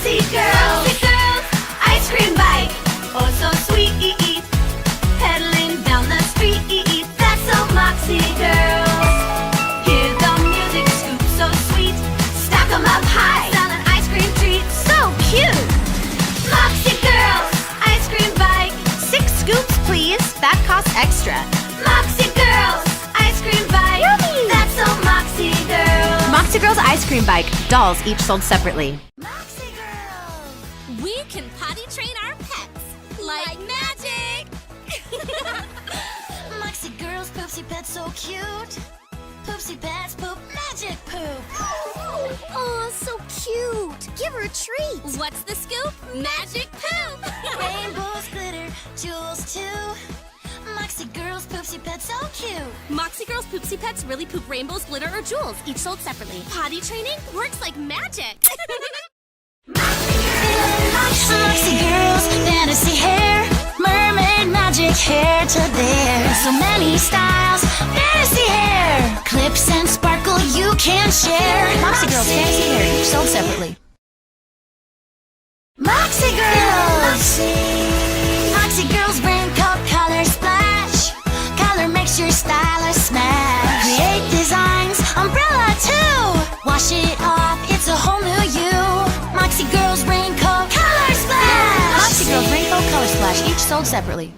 Moxie Girls. Moxie Girls ice cream bike. Oh, so sweet. Pedaling down the street. That's so Moxie Girls. Hear the music scoop, so sweet. Stack 'em up high. Selling ice cream treats, so cute. Moxie Girls ice cream bike. 6 scoops, please. That costs extra. Moxie Girls ice cream bike. Yummy! That's so Moxie Girls. Moxie Girls ice cream bike. Dolls each sold separately. Moxie Girls. We can potty train our pets like magic. Moxie Girls Poopsie Pets so cute. Poopsie Pets poop magic poop. Oh, so cute. Give her a treat. What's the scoop? Magic poop. Rainbows, glitter, jewels too. Moxie Girls Poopsie Pets so cute. Moxie Girls Poopsie Pets really poop rainbows, glitter, or jewels, each sold separately. Potty training works like magic. Moxie Girls fantasy hair, mermaid magic hair to there. So many styles, fantasy hair, clips and sparkle you can share. Moxie Girls fantasy hair each sold separately. Moxie Girls. Moxie Girls raincoat color splash. Color makes your style a smash. Create designs, umbrella too. Wash it off, it's a whole new you. Moxie Girls raincoat color splash. Moxie Girls rainbow color splash each sold separately.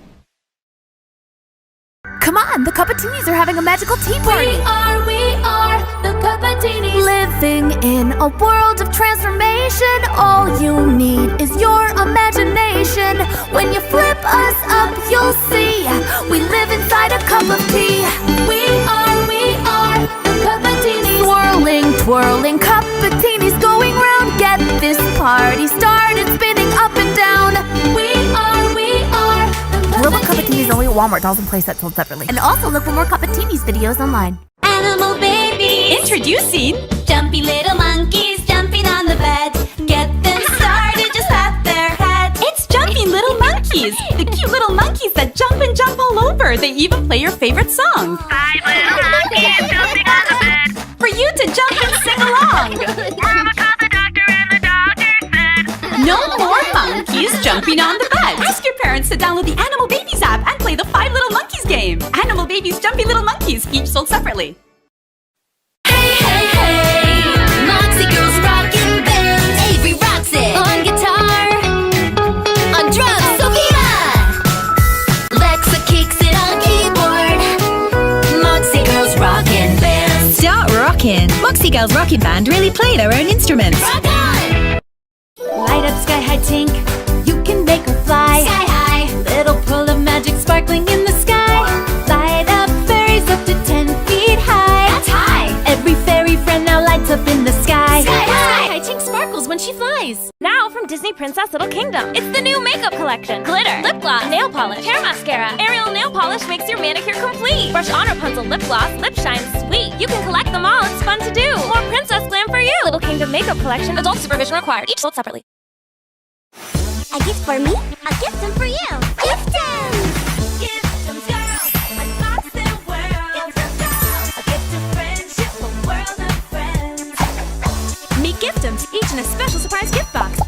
Come on, the Cuppatinis are having a magical tea party. We are the Cuppatinis. Living in a world of transformation. All you need is your imagination. When you flip us up, you'll see we live inside a cup of tea. We are the Cuppatinis. Swirling, twirling Cuppatinis going round. Get this party started, spinning up and down. We are the Global Cuppatinis. Cuppatinis only at Walmart. Dolls and playsets sold separately. And also look for more Cuppatinis videos online. Animal babies. Introducing Jumpy little monkeys jumping on the bed. Get them started, just pat their head. It's Jumping Little Monkeys, the cute little monkeys that jump and jump all over. They even play your favorite song. 5 little monkeys jumping on the bed. For you to jump and sing along. Mama called the doctor and the doctor said, No more monkeys jumping on the bed. Ask your parents to download the Animal Babies app and play the 5 Little Monkeys game. Animal Babies Jumping Little Monkeys, each sold separately. Hey, Moxie Girls rockin' bands. Avery rocks it on guitar, on drums, Sophia. Lexa kicks it on keyboard. Moxie Girls rockin' bands. Start rockin'! Moxie Girls Rockin' Band really play their own instruments. Rock on! Light up sky high tink, you can make her fly. Sky high. Little pearl of magic sparkling in the sky. Light up fairies up to 10 feet high. That's high. Every fairy friend now lights up in the sky. Sky high. Sky Tink sparkles when she flies. Now from Disney Princess Little Kingdom, it's the new makeup collection. Glitter, lip gloss, nail polish, hair mascara. Ariel nail polish makes your manicure complete. Brush on Rapunzel lip gloss, lip shine sweet. You can collect them all, it's fun to do. More princess glam for you. Little Kingdom makeup collection, adult supervision required. Each sold separately. A gift for me, a gift for you. Gift them! Gift them girls, unbox their world. Gift them girls, a gift of friendship, a world of friends. Meet Giftums, each in a special surprise gift box.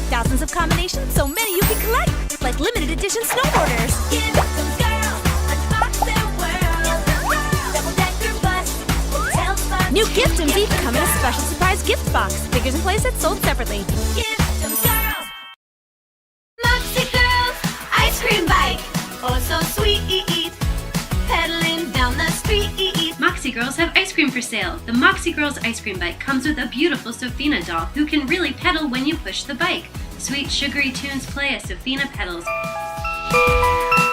Thousands of combinations, so many you can collect. Like limited edition snowboarders. Gift them girls, unbox their world. Gift them girls, double-decker bus, hotels, fun. New Giftums each come in a special surprise gift box. Figures and playsets sold separately. Gift them girls. Moxie Girls ice cream bike. Oh, so sweet. Pedaling down the street. Moxie Girls have ice cream for sale. The Moxie Girls ice cream bike comes with a beautiful Sophina doll who can really pedal when you push the bike. Sweet sugary tunes play as Sophina pedals,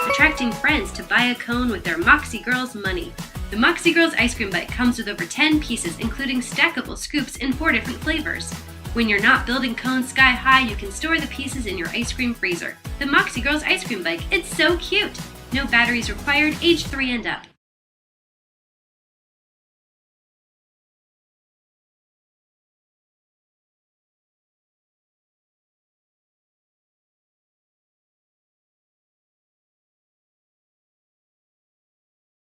attracting friends to buy a cone with their Moxie Girls money. The Moxie Girls ice cream bike comes with over 10 pieces, including stackable scoops in 4 different flavors. When you're not building cones sky high, you can store the pieces in your ice cream freezer. The Moxie Girls ice cream bike, it's so cute! No batteries required, age 3 and up.